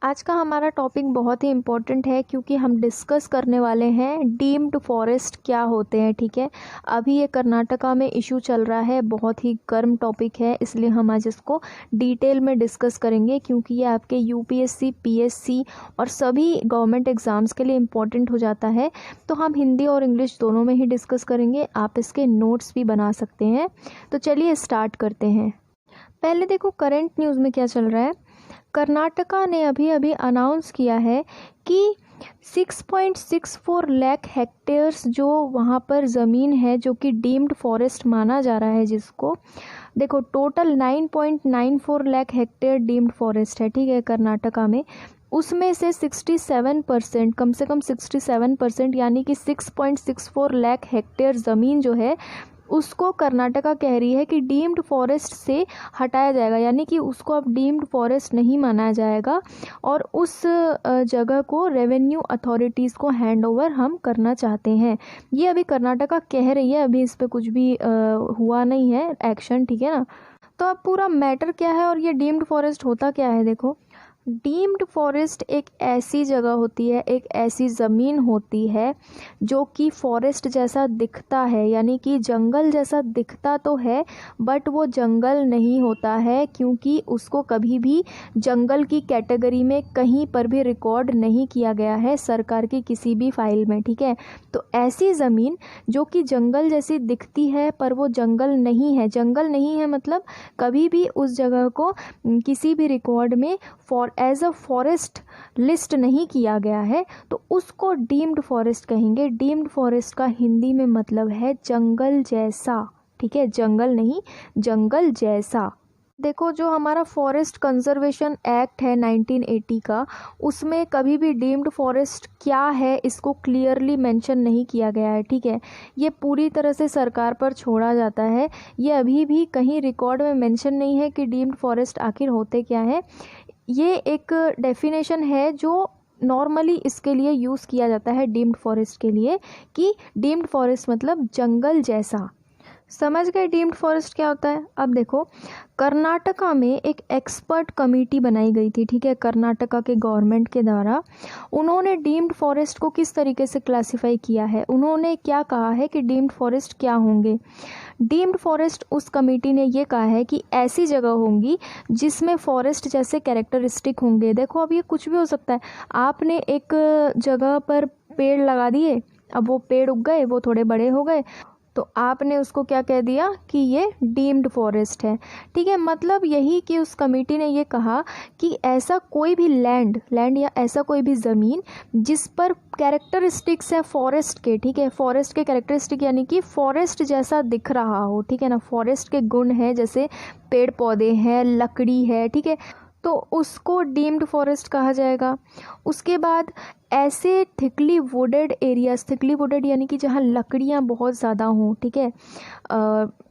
आज का हमारा टॉपिक बहुत ही इम्पोर्टेंट है क्योंकि हम डिस्कस करने वाले हैं डीम्ड फॉरेस्ट क्या होते हैं। ठीक है, अभी ये कर्नाटका में इशू चल रहा है, बहुत ही गर्म टॉपिक है, इसलिए हम आज इसको डिटेल में डिस्कस करेंगे क्योंकि ये आपके यूपीएससी, पीएससी और सभी गवर्नमेंट एग्ज़ाम्स के लिए इम्पोर्टेंट हो जाता है। तो हम हिंदी और इंग्लिश दोनों में ही डिस्कस करेंगे, आप इसके नोट्स भी बना सकते हैं। तो चलिए स्टार्ट करते हैं। पहले देखो करंट न्यूज़ में क्या चल रहा है। कर्नाटका ने अभी अभी अनाउंस किया है कि 6.64 लाख हेक्टेयर्स जो वहाँ पर ज़मीन है जो कि डीम्ड फॉरेस्ट माना जा रहा है, जिसको देखो total 9.94 lakh hectare deemed forest है। ठीक है, कर्नाटका में उसमें से 67%, कम से कम 67% यानी कि 6.64 लाख हेक्टेयर ज़मीन जो है उसको कर्नाटका कह रही है कि डीम्ड फॉरेस्ट से हटाया जाएगा, यानी कि उसको अब डीम्ड फॉरेस्ट नहीं माना जाएगा और उस जगह को रेवेन्यू अथॉरिटीज़ को हैंड ओवर हम करना चाहते हैं। ये अभी कर्नाटका कह रही है, अभी इस पर कुछ भी हुआ नहीं है एक्शन। ठीक है ना। तो अब पूरा मैटर क्या है और ये डीम्ड फॉरेस्ट होता क्या है। देखो, डीम्ड फॉरेस्ट एक ऐसी जगह होती है, एक ऐसी ज़मीन होती है जो कि फॉरेस्ट जैसा दिखता है, यानी कि जंगल जैसा दिखता तो है बट वो जंगल नहीं होता है क्योंकि उसको कभी भी जंगल की कैटेगरी में कहीं पर भी रिकॉर्ड नहीं किया गया है सरकार की किसी भी फाइल में। ठीक है, तो ऐसी ज़मीन जो कि जंगल जैसी दिखती है पर वो जंगल नहीं है, जंगल नहीं है मतलब कभी भी उस जगह को किसी भी रिकॉर्ड में एज अ फॉरेस्ट लिस्ट नहीं किया गया है, तो उसको डीम्ड फॉरेस्ट कहेंगे। डीम्ड फॉरेस्ट का हिंदी में मतलब है जंगल जैसा। ठीक है, जंगल नहीं, जंगल जैसा। देखो, जो हमारा फॉरेस्ट कंजर्वेशन एक्ट है 1980 का, उसमें कभी भी डीम्ड फॉरेस्ट क्या है इसको क्लियरली मेंशन नहीं किया गया है। ठीक है, ये पूरी तरह से सरकार पर छोड़ा जाता है। ये अभी भी कहीं रिकॉर्ड में मेंशन नहीं है कि डीम्ड फॉरेस्ट आखिर होते क्या है। ये एक डेफिनेशन है जो नॉर्मली इसके लिए यूज़ किया जाता है डीम्ड फॉरेस्ट के लिए, कि डीम्ड फॉरेस्ट मतलब जंगल जैसा। समझ गए डीम्ड फॉरेस्ट क्या होता है। अब देखो, कर्नाटका में एक एक्सपर्ट कमेटी बनाई गई थी। ठीक है, कर्नाटका के गवर्नमेंट के द्वारा उन्होंने डीम्ड फॉरेस्ट को किस तरीके से क्लासिफाई किया है, उन्होंने क्या कहा है कि डीम्ड फॉरेस्ट क्या होंगे। डीम्ड फॉरेस्ट, उस कमेटी ने ये कहा है कि ऐसी जगह होंगी जिसमें फॉरेस्ट जैसे कैरेक्टरिस्टिक होंगे। देखो, अब ये कुछ भी हो सकता है। आपने एक जगह पर पेड़ लगा दिए, अब वो पेड़ उग गए, वो थोड़े बड़े हो गए, तो आपने उसको क्या कह दिया कि ये डीम्ड फॉरेस्ट है। ठीक है, मतलब यही कि उस कमेटी ने ये कहा कि ऐसा कोई भी लैंड या ऐसा कोई भी ज़मीन जिस पर कैरेक्टरिस्टिक्स है फॉरेस्ट के, ठीक है, फॉरेस्ट के कैरेक्टरिस्टिक यानी कि फॉरेस्ट जैसा दिख रहा हो। ठीक है ना, फॉरेस्ट के गुण हैं जैसे पेड़ पौधे हैं, लकड़ी है, ठीक है, तो उसको डीम्ड फॉरेस्ट कहा जाएगा। उसके बाद ऐसे thickly wooded areas, thickly wooded यानी कि जहाँ लकड़ियाँ बहुत ज़्यादा हों। ठीक है,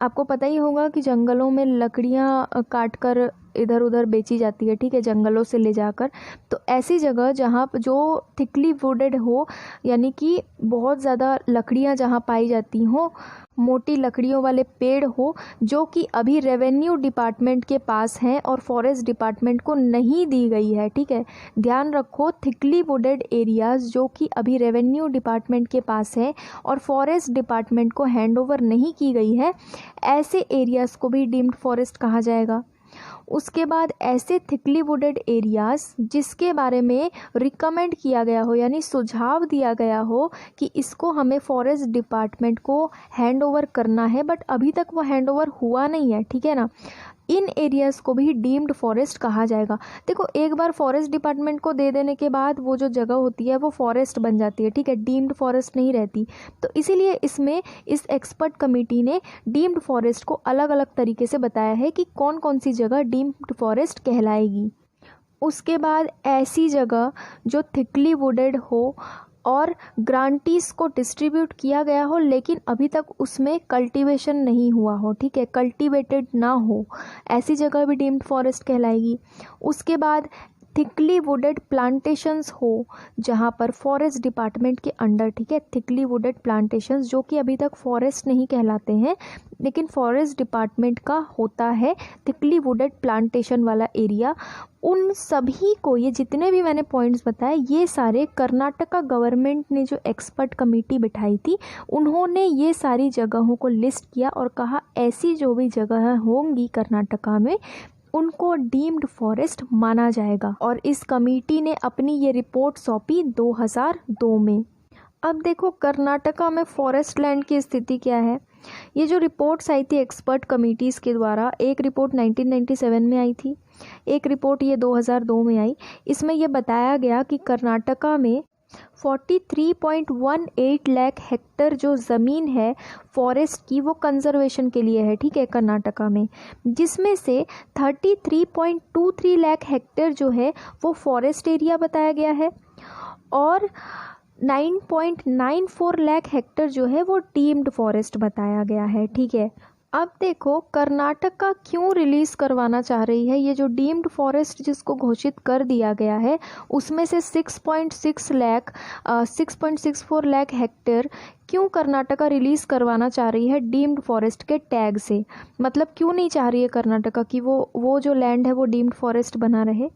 आपको पता ही होगा कि जंगलों में लकड़ियाँ काट कर इधर उधर बेची जाती है। ठीक है, जंगलों से ले जाकर। तो ऐसी जगह जहाँ जो थिकली वुडेड हो, यानी कि बहुत ज़्यादा लकड़ियाँ जहाँ पाई जाती हों, मोटी लकड़ियों वाले पेड़ हो, जो कि अभी रेवेन्यू डिपार्टमेंट के पास हैं और फॉरेस्ट डिपार्टमेंट को नहीं दी गई है। ठीक है, ध्यान रखो, थिकली वुडेड एरियाज जो कि अभी रेवेन्यू डिपार्टमेंट के पास है और फॉरेस्ट डिपार्टमेंट को हैंड ओवर नहीं की गई है, ऐसे एरियाज़ को भी डीम्ड फॉरेस्ट कहा जाएगा। उसके बाद ऐसे थिकली वुडेड एरियाज़ जिसके बारे में रिकमेंड किया गया हो, यानी सुझाव दिया गया हो कि इसको हमें फॉरेस्ट डिपार्टमेंट को हैंड ओवर करना है, बट अभी तक वो हैंड ओवर हुआ नहीं है। ठीक है ना, इन एरियाज़ को भी डीम्ड फॉरेस्ट कहा जाएगा। देखो, एक बार फॉरेस्ट डिपार्टमेंट को दे देने के बाद वो जो जगह होती है वो फॉरेस्ट बन जाती है। ठीक है, डीम्ड फॉरेस्ट नहीं रहती। तो इसीलिए इसमें इस एक्सपर्ट कमेटी ने डीम्ड फॉरेस्ट को अलग अलग तरीके से बताया है कि कौन कौन सी जगह डीम्ड फॉरेस्ट कहलाएगी। उसके बाद ऐसी जगह जो थिकली वुडेड हो और ग्रांटीज़ को डिस्ट्रीब्यूट किया गया हो लेकिन अभी तक उसमें कल्टीवेशन नहीं हुआ हो, ठीक है, कल्टीवेटेड ना हो, ऐसी जगह भी डीम्ड फॉरेस्ट कहलाएगी। उसके बाद थिकली वुडेड प्लांटेशंस हो जहाँ पर फॉरेस्ट डिपार्टमेंट के अंडर, ठीक है, थिकली वुडेड प्लांटेशंस जो कि अभी तक फॉरेस्ट नहीं कहलाते हैं लेकिन फॉरेस्ट डिपार्टमेंट का होता है थिकली वुडेड प्लांटेशन वाला एरिया, उन सभी को, ये जितने भी मैंने पॉइंट्स बताए ये सारे कर्नाटका गवर्नमेंट ने जो एक्सपर्ट कमेटी बिठाई थी उन्होंने ये सारी जगहों को लिस्ट किया और कहा ऐसी जो भी जगह होंगी कर्नाटका में उनको डीम्ड फॉरेस्ट माना जाएगा। और इस कमेटी ने अपनी ये रिपोर्ट सौंपी 2002 में। अब देखो कर्नाटका में फॉरेस्ट लैंड की स्थिति क्या है। ये जो रिपोर्ट्स आई थी एक्सपर्ट कमेटीज़ के द्वारा, एक रिपोर्ट 1997 में आई थी, एक रिपोर्ट ये 2002 में आई। इसमें यह बताया गया कि कर्नाटका में 43.18 लाख हेक्टर जो ज़मीन है फॉरेस्ट की वो कंजर्वेशन के लिए है, ठीक है, कर्नाटका में, जिसमें से 33.23 लाख हेक्टर जो है वो फॉरेस्ट एरिया बताया गया है और 9.94 लाख हेक्टर जो है वो डीम्ड फॉरेस्ट बताया गया है, ठीक है। अब देखो कर्नाटका क्यों रिलीज़ करवाना चाह रही है ये जो डीम्ड फॉरेस्ट जिसको घोषित कर दिया गया है उसमें से 6.64 लाख हेक्टेयर क्यों कर्नाटका रिलीज़ करवाना चाह रही है डीम्ड फॉरेस्ट के टैग से। मतलब क्यों नहीं चाह रही है कर्नाटका कि वो जो लैंड है वो डीम्ड फॉरेस्ट बना रहे।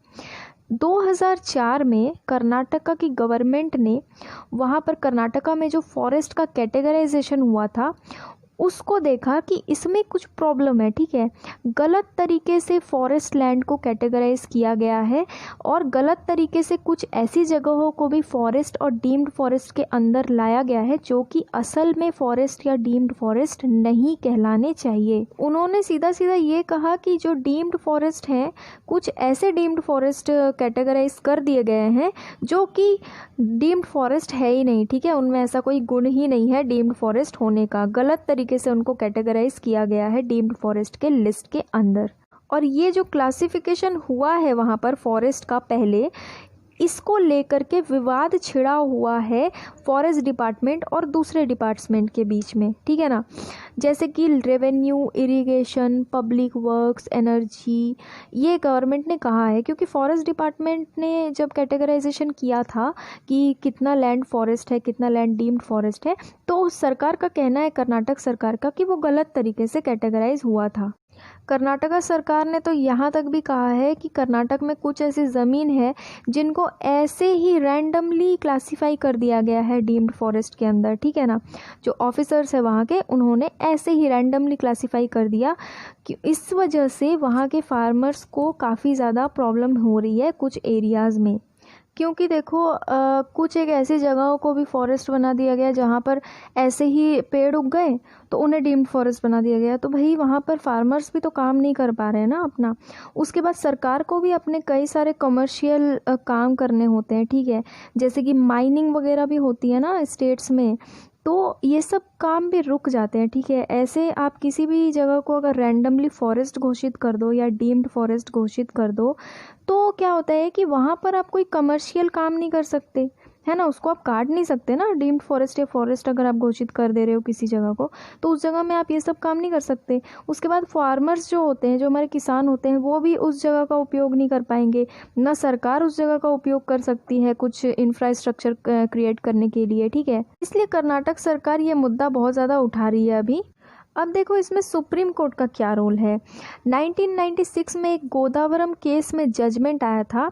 2004 में कर्नाटका की गवर्नमेंट ने वहाँ पर कर्नाटका में जो फॉरेस्ट का कैटेगराइजेशन हुआ था उसको देखा कि इसमें कुछ प्रॉब्लम है, ठीक है, गलत तरीके से फॉरेस्ट लैंड को कैटेगराइज किया गया है और गलत तरीके से कुछ ऐसी जगहों को भी फॉरेस्ट और डीम्ड फॉरेस्ट के अंदर लाया गया है जो कि असल में फॉरेस्ट या डीम्ड फॉरेस्ट नहीं कहलाने चाहिए। उन्होंने सीधा सीधा ये कहा कि जो डीम्ड फॉरेस्ट हैं कुछ ऐसे डीम्ड फॉरेस्ट कैटेगराइज कर दिए गए हैं जो कि डीम्ड फॉरेस्ट है ही नहीं, ठीक है, उनमें ऐसा कोई गुण ही नहीं है डीम्ड फॉरेस्ट होने का, गलत तरीके से उनको कैटेगराइज किया गया है डीम्ड फॉरेस्ट के लिस्ट के अंदर। और ये जो क्लासिफिकेशन हुआ है वहाँ पर फॉरेस्ट का पहले, इसको लेकर के विवाद छिड़ा हुआ है फॉरेस्ट डिपार्टमेंट और दूसरे डिपार्टमेंट के बीच में, ठीक है ना, जैसे कि revenue, irrigation, public works, energy, ये गवर्नमेंट ने कहा है क्योंकि फॉरेस्ट डिपार्टमेंट ने जब कैटेगराइजेशन किया था कि कितना लैंड फॉरेस्ट है, कितना लैंड डीम्ड फॉरेस्ट है, तो सरकार का कहना है, कर्नाटक सरकार का, कि वो गलत तरीके से कैटेगराइज हुआ था। कर्नाटका सरकार ने तो यहाँ तक भी कहा है कि कर्नाटक में कुछ ऐसी ज़मीन है जिनको ऐसे ही रैंडमली क्लासिफाई कर दिया गया है डीम्ड फॉरेस्ट के अंदर, ठीक है ना, जो ऑफिसर्स है वहाँ के उन्होंने ऐसे ही रैंडमली क्लासिफाई कर दिया कि इस वजह से वहाँ के फार्मर्स को काफ़ी ज़्यादा प्रॉब्लम हो रही है कुछ एरियाज़ में। क्योंकि देखो कुछ एक ऐसी जगहों को भी फॉरेस्ट बना दिया गया जहाँ पर ऐसे ही पेड़ उग गए तो उन्हें डीम्ड फॉरेस्ट बना दिया गया, तो भाई वहाँ पर फार्मर्स भी तो काम नहीं कर पा रहे हैं ना अपना। उसके बाद सरकार को भी अपने कई सारे कमर्शियल काम करने होते हैं, ठीक है, जैसे कि माइनिंग वगैरह भी होती है ना स्टेट्स में, तो ये सब काम भी रुक जाते हैं, ठीक है। ऐसे आप किसी भी जगह को अगर रैंडमली फॉरेस्ट घोषित कर दो या डीम्ड फॉरेस्ट घोषित कर दो तो क्या होता है कि वहाँ पर आप कोई कमर्शियल काम नहीं कर सकते, है ना, उसको आप काट नहीं सकते ना। डीम्ड फॉरेस्ट या फॉरेस्ट अगर आप घोषित कर दे रहे हो किसी जगह को तो उस जगह में आप ये सब काम नहीं कर सकते। उसके बाद फार्मर्स जो होते हैं, जो हमारे किसान होते हैं, वो भी उस जगह का उपयोग नहीं कर पाएंगे, ना सरकार उस जगह का उपयोग कर सकती है कुछ इंफ्रास्ट्रक्चर क्रिएट करने के लिए, ठीक है। इसलिए कर्नाटक सरकार ये मुद्दा बहुत ज़्यादा उठा रही है अभी। अब देखो इसमें सुप्रीम कोर्ट का क्या रोल है। 1996 में एक गोदावरम केस में जजमेंट आया था,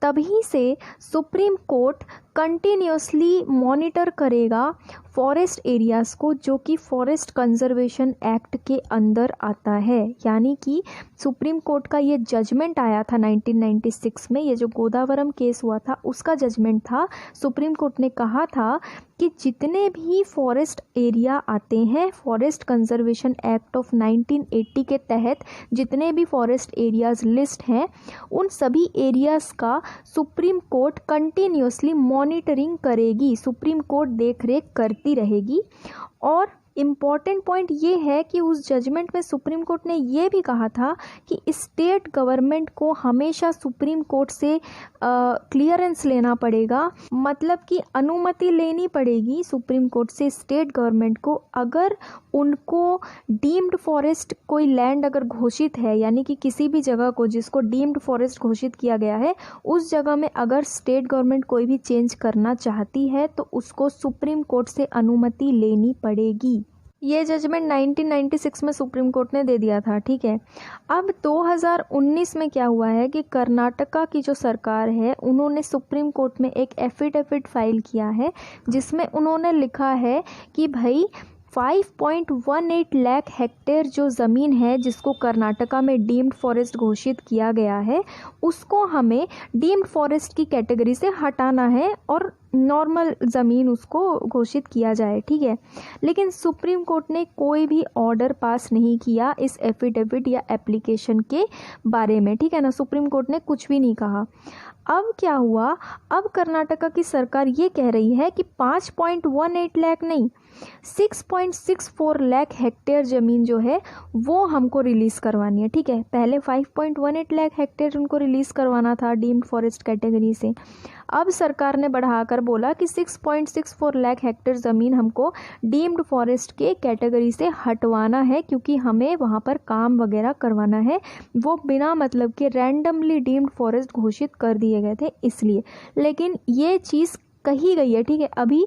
तभी से सुप्रीम कोर्ट कंटिन्यूसली मॉनिटर करेगा फॉरेस्ट एरियाज़ को जो कि फॉरेस्ट कंजर्वेशन एक्ट के अंदर आता है। यानी कि सुप्रीम कोर्ट का ये जजमेंट आया था 1996 में, ये जो गोदावरम केस हुआ था उसका जजमेंट था। सुप्रीम कोर्ट ने कहा था कि जितने भी फॉरेस्ट एरिया आते हैं फॉरेस्ट कंजर्वेशन एक्ट ऑफ 1980 के तहत, जितने भी फॉरेस्ट एरियाज़ लिस्ट हैं उन सभी एरियाज़ का सुप्रीम कोर्ट कंटिन्यूसली मॉनिटरिंग करेगी, सुप्रीम कोर्ट देख रेख करती रहेगी और इम्पॉर्टेंट पॉइंट ये है कि उस जजमेंट में सुप्रीम कोर्ट ने ये भी कहा था कि स्टेट गवर्नमेंट को हमेशा सुप्रीम कोर्ट से क्लियरेंस लेना पड़ेगा, मतलब कि अनुमति लेनी पड़ेगी सुप्रीम कोर्ट से स्टेट गवर्नमेंट को। अगर उनको डीम्ड फॉरेस्ट कोई लैंड अगर घोषित है, यानी कि किसी भी जगह को जिसको डीम्ड फॉरेस्ट घोषित किया गया है, उस जगह में अगर स्टेट गवर्नमेंट कोई भी चेंज करना चाहती है तो उसको सुप्रीम कोर्ट से अनुमति लेनी पड़ेगी। ये जजमेंट 1996 में सुप्रीम कोर्ट ने दे दिया था, ठीक है। अब 2019 में क्या हुआ है कि कर्नाटका की जो सरकार है उन्होंने सुप्रीम कोर्ट में एक एफिडेविट फाइल किया है जिसमें उन्होंने लिखा है कि भाई 5.18 लाख हेक्टेयर जो ज़मीन है जिसको कर्नाटका में डीम्ड फॉरेस्ट घोषित किया गया है, उसको हमें डीम्ड फॉरेस्ट की कैटेगरी से हटाना है और नॉर्मल ज़मीन उसको घोषित किया जाए, ठीक है। लेकिन सुप्रीम कोर्ट ने कोई भी ऑर्डर पास नहीं किया इस एफिडेविट या एप्लीकेशन के बारे में, ठीक है ना। सुप्रीम कोर्ट ने कुछ भी नहीं कहा। अब क्या हुआ, अब कर्नाटका की सरकार ये कह रही है कि 5.18 लाख नहीं, 6.64 लाख हेक्टेयर ज़मीन जो है वो हमको रिलीज़ करवानी है, ठीक है। पहले 5.18 लाख हेक्टेयर उनको रिलीज़ करवाना था डीम्ड फॉरेस्ट कैटेगरी से। अब सरकार ने बढ़ाकर बोला कि 6.64 लाख हेक्टेयर ज़मीन हमको डीम्ड फॉरेस्ट के कैटेगरी से हटवाना है, क्योंकि हमें वहाँ पर काम वगैरह करवाना है। वो बिना मतलब के रैंडमली डीम्ड फॉरेस्ट घोषित कर दिए गए थे इसलिए। लेकिन ये चीज़ कही गई है, ठीक है। अभी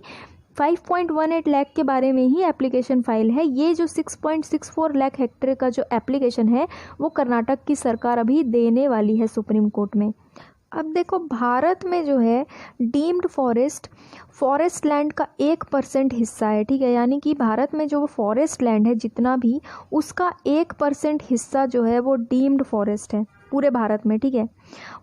5.18 लाख के बारे में ही एप्लीकेशन फाइल है। ये जो 6.64 लाख हेक्टेयर का जो एप्लीकेशन है वो कर्नाटक की सरकार अभी देने वाली है सुप्रीम कोर्ट में। अब देखो, भारत में जो है डीम्ड फॉरेस्ट लैंड का 1% हिस्सा है, ठीक है। यानी कि भारत में जो फॉरेस्ट लैंड है जितना भी, उसका 1% हिस्सा जो है वो डीम्ड फॉरेस्ट है पूरे भारत में, ठीक है।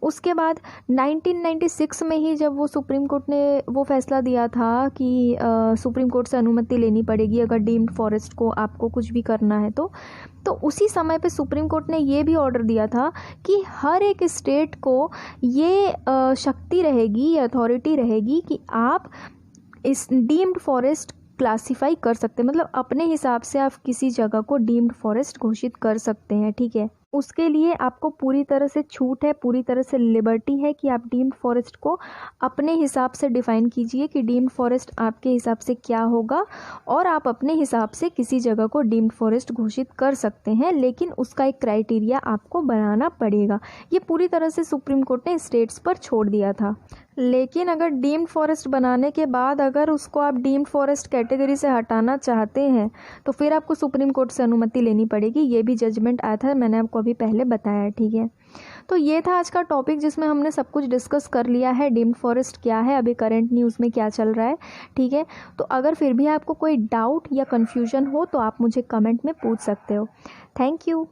उसके बाद 1996 में ही जब वो सुप्रीम कोर्ट ने वो फैसला दिया था कि सुप्रीम कोर्ट से अनुमति लेनी पड़ेगी अगर डीम्ड फॉरेस्ट को आपको कुछ भी करना है तो उसी समय पे सुप्रीम कोर्ट ने ये भी ऑर्डर दिया था कि हर एक स्टेट को ये शक्ति रहेगी, ये अथॉरिटी रहेगी कि आप इस डीम्ड फॉरेस्ट क्लासिफाई कर सकते हैं, मतलब अपने हिसाब से आप किसी जगह को डीम्ड फॉरेस्ट घोषित कर सकते हैं, ठीक है। उसके लिए आपको पूरी तरह से छूट है, पूरी तरह से लिबर्टी है कि आप डीम्ड फॉरेस्ट को अपने हिसाब से डिफ़ाइन कीजिए कि डीम्ड फॉरेस्ट आपके हिसाब से क्या होगा, और आप अपने हिसाब से किसी जगह को डीम्ड फॉरेस्ट घोषित कर सकते हैं, लेकिन उसका एक क्राइटेरिया आपको बनाना पड़ेगा। ये पूरी तरह से सुप्रीम कोर्ट ने स्टेट्स पर छोड़ दिया था। लेकिन अगर डीम्ड फॉरेस्ट बनाने के बाद अगर उसको आप डीम्ड फॉरेस्ट कैटेगरी से हटाना चाहते हैं तो फिर आपको सुप्रीम कोर्ट से अनुमति लेनी पड़ेगी। ये भी जजमेंट आया था, मैंने आपको अभी पहले बताया, ठीक है। तो ये था आज का टॉपिक जिसमें हमने सब कुछ डिस्कस कर लिया है। डीम्ड फॉरेस्ट क्या है, अभी करंट न्यूज़ में क्या चल रहा है, ठीक है। तो अगर फिर भी आपको कोई डाउट या कन्फ्यूजन हो तो आप मुझे कमेंट में पूछ सकते हो। Thank you.